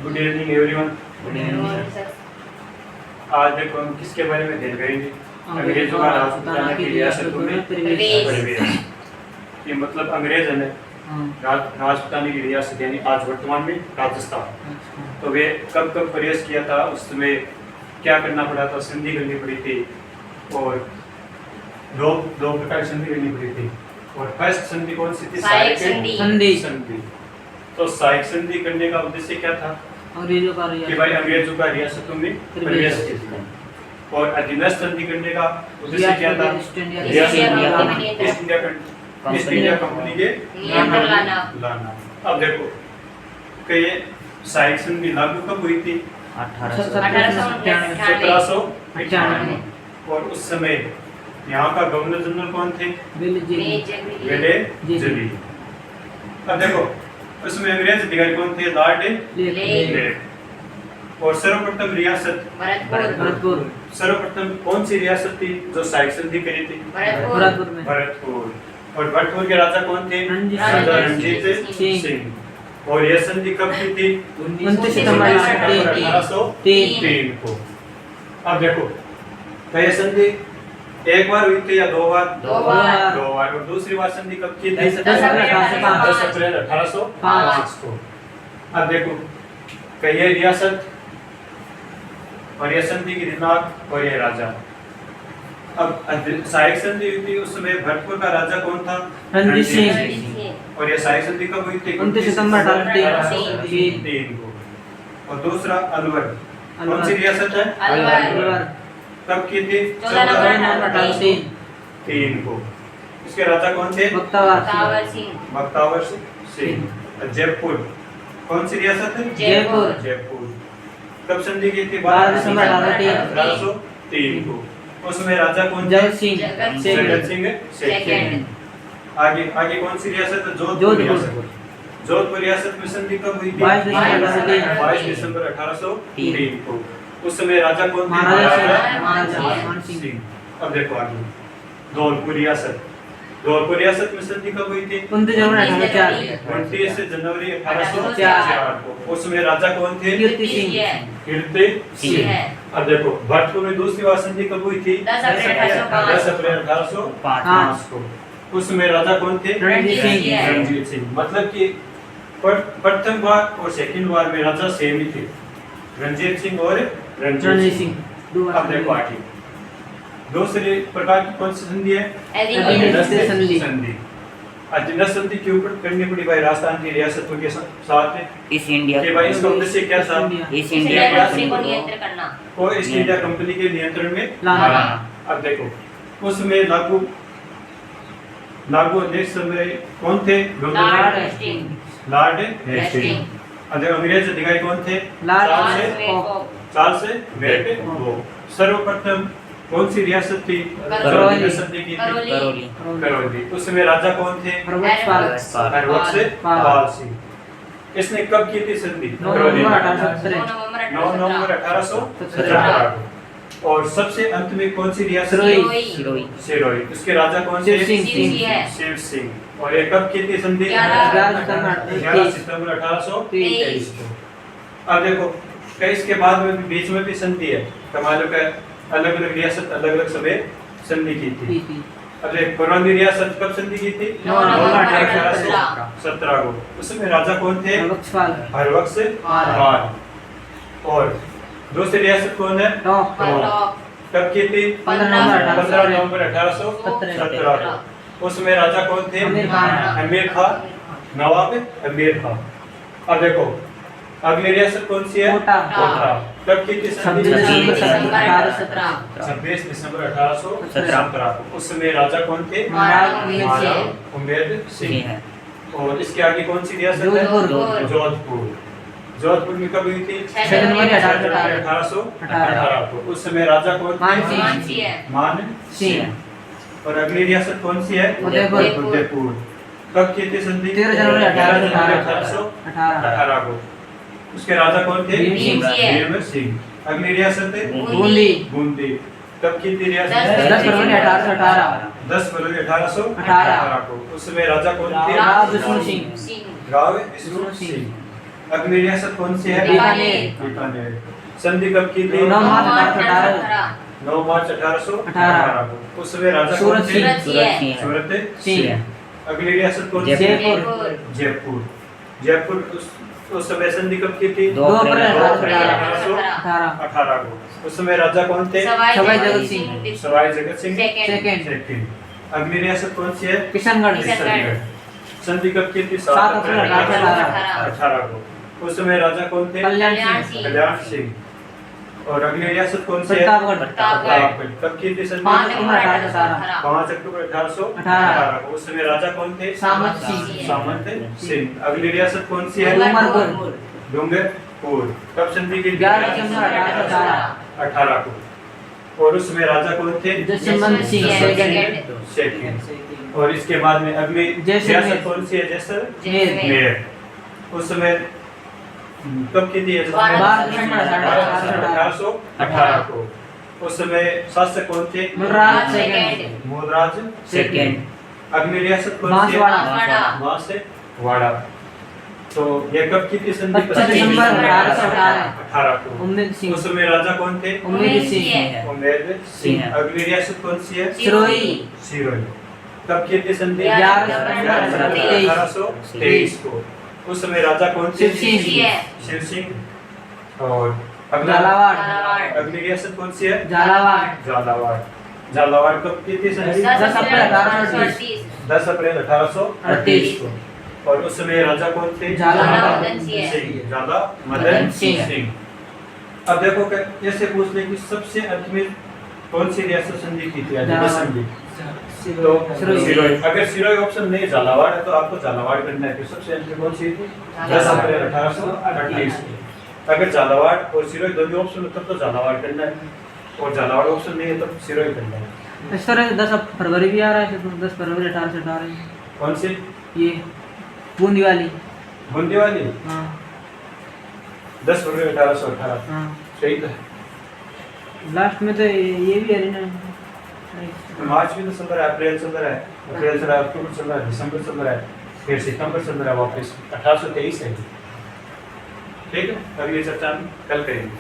Good evening everyone. आज देखो हम किसके बारे में ध्यान करेंगे? अंग्रेजों का राज सुल्ताना की रियासतों में प्रवेश। ये मतलब अंग्रेज है राजपूताना की रियासत यानी आज वर्तमान में राजस्थान। तो वे कब कब प्रवेश किया था, उस समय क्या करना पड़ा था, संधि करनी पड़ी थी और दो प्रकार की संधि करनी पड़ी थी। और फर्स्ट संधि कौन सी थी? सहायक संधि। तो सहायक संधि करने का उद्देश्य क्या था? अंग्रेजों का रियासतों में प्रवेश किया। और अधीनस्थ संधि करने का उद्देश्य क्या था? ईस्ट इंडिया कंपनी के नियंत्रण लाना। अब देखो कि ये सहायक संधि लागू कब हुई थी? 1795। और उस समय यहाँ का गवर्नर जनरल कौन थे? वेलेजली। अब देखो उसमें अंग्रेज अधिकारी कौन थे? Lord lake. और सर्वप्रथम रियासत भरतपुर। सर्वप्रथम कौन सी रियासत थी जो सहायक संधि करी थी? भरतपुर। और भरतपुर के राजा कौन थे? रणजीत सिंह। और यह संधि कब की थी? 29 सितंबर 1803 को। अब देखो यह संधि एक बार हुई थी या दो बार? दो बार। और दूसरी बार संधि कब की थी? 10 अप्रैल 1805 को। अब देखो कई रियासत और यह संधि की दिमाग और यह राजा। अब सहायक संधि हुई थी, उस समय भरतपुर का राजा कौन था? रणजीत सिंह। और यह सहायक संधि कब हुई थी? 29 सितंबर 1803 को। और दूसरा अलवर कौन सी रियासत है? अलवर कब की थी? 14 नवंबर 1803 को। इसके राजा कौन थे? बख्तावर सिंह। जयपुर कौन सी रियासत है? जयपुर। कब संधि की थी? 12 दिसंबर 1803 को। उसमें राजा कौन थे? जगत सिंह सेकंड। आगे कौन सी रियासत है? जोधपुर रियासत में संधि कब हुई थी? 22 दिसंबर 1803 को। उस समय राजा कौन थे? महाराजा सिंह। अब देखो आगे धौलपुर रियासत में संधि कब हुई थी? 29 जनवरी 1804 को। उस समय राजा कौन थे? कीर्ति सिंह। अब देखो भरतपुर में दूसरी बार संधि कब हुई थी? 10 अप्रैल 1805 को। उस समय राजा कौन थे? रणजीत सिंह। मतलब कि प्रथम बार और सेकंड बार में राजा सेम ही थे, रणजीत सिंह और रणजीत सिंह। अब देखो आगे दूसरे प्रकार की कौन सी संधि है? अधीनस्थ संधि के ऊपर करनी पड़ी भाई राजस्थान की रियासतों के साथ ईस्ट इंडिया के भाई इसका उद्देश्य क्या था? ईस्ट इंडिया को ईस्ट इंडिया कंपनी के नियंत्रण में लाना। अब देखो उसमें लागू अध्यक्ष समय कौन थे? Lord Hastings. अंग्रेज अधिकारी कौन थे? चार्ल्स वेरटो। सर्वप्रथम कौन सी रियासत थी? करौली। उस समय राजा कौन थे? हरबख्श सिंह। इसने कब की थी संधि? 9 नवंबर 1817 को। और सबसे अंत में कौन सी रियासत? सिरोही। उसके राजा कौन थे? शिव सिंह। और ये कब की थी संधि? 11 सितंबर 1823 को। अब देखो इसके बाद में बीच में भी संधि है, कमालों का अलग अलग रियासत अलग अलग समय संधि की थी। अब करौली रियासत कब संधि की थी? 9 नवंबर 1817 को। उसमें राजा कौन थे? हरबख्श। और दूसरी रियासत कौन है? कब की थी? 15 नवंबर 1817 को। उसमें राजा कौन थे? अमीर खान, नवाब अमीर खान। अब देखो अगली रियासत कौन सी है? कोटा। कब की थी? 26 दिसंबर 1817 को। उस समय राजा कौन थे? उम्मेद सिंह। और इसके आगे कौन सी रियासत है? जोधपुर में कब हुई थी? 6 जनवरी 1818 को। उस समय राजा कौन थे? मान सिंह। और अगली रियासत कौन सी है? उदयपुर। कब की थी संधि? 13 जनवरी 1818 को। उसके राजा कौन थे? भीम सिंह। अगली रियासत है बूंदी। कब की थी रियासत? 10 फरवरी 1818 10 फरवरी 1818 को। उस समय राजा कौन थे? राव विष्णु सिंह। अगली रियासत कौन सी है? बीकानेर। बीकानेर। संधि कब की थी? 9 मार्च 1818 9 मार्च 1818 को। उस समय राजा कौन सूरत थे? सिंह। सूरत सिंह। अगली रियासत कौन सी है? जयपुर। जयपुर। जयपुर उस समय संधि कब की थी? 2 अप्रैल 1818 1818 को। उस समय राजा कौन थे? सवाई जगत सिंह। सवाई जगत सिंह सेकंड। सेकंड। अगली रियासत कौन सी है? किशनगढ़। किशनगढ़। संधि कब की थी? 7 अप्रैल 1818 को। उस समय राजा कौन थे? कल्याण सिंह। कल्याण सिंह। और अगली रियासत कौन सी है? प्रतापगढ़। प्रतापगढ़। कब की थी संधि? 5 अक्टूबर 1818 5 अक्टूबर 1818 को। उस समय राजा कौन थे? सामंत सिंह। सामंत सिंह। अगली रियासत कौन सी है? डूंगरपुर। डूंगरपुर। कब संधि की? 11 दिसंबर 1818 18 को। और उसमें राजा कौन थे? जसवंत सिंह सेकंड। और इसके बाद में अगली जैसलमेर। रियासत कौन सी है? जैसलमेर। जैसलमेर। उस समय कब की थी? 12 दिसंबर 1818 को। उस समय शासक कौन थे? मूलराज सेकंड। मूलराज सेकंड। अगली रियासत कौन सी है? बांसवाड़ा। बांसवाड़ा। तो ये कब की थी संधि? 25 दिसंबर 1818 को। उम्मीद सिंह। उस समय राजा कौन थे? उम्मीद सिंह। उम्मीद सिंह। अगली रियासत कौन सी है? सिरोही। सिरोही। कब की थी संधि? 11 दिसंबर 1823 को। उस समय राजा कौन थे? शिव सिंह। शिव सिंह। और अगला झालावाड़। अगली रियासत कौन सी है? झालावाड़। झालावाड़। झालावाड़ कब की थी संधि? 10 अप्रैल 1838 10 अप्रैल 1838 को। और उस समय राजा कौन थे? झाला मदन सिंह। झाला मदन सिंह। अब देखो कि ऐसे पूछ ले कि सबसे अंत में कौन सी रियासत संधि की थी? आजादी संधि। तो सिरोही। अगर सिरोही ऑप्शन नहीं झालावाड़ है तो आपको झालावाड़ करना है। तो सबसे अंत में कौन सी थी? 10 अप्रैल 1838 को। अगर झालावाड़ और सिरोही दोनों ऑप्शन हो तब तो झालावाड़ करना है, और झालावाड़ ऑप्शन नहीं है तो सिरोही करना है। इस तरह 10 फरवरी भी आ रहा है, तो 10 फरवरी 1818 कौन सी? ये बूंदी वाली। बूंदी वाली? हाँ 10 फरवरी 1818 हाँ। सही तो है। लास्ट में तो ये भी है ना, मार्च में तो चल रहा है, अप्रैल चल रहा है, अप्रैल चल रहा है, अक्टूबर चल रहा है, दिसंबर चल रहा है, फिर सितंबर चल रहा है वापस। 1823 है। ठीक है, अगली चर्चा हम कल करेंगे।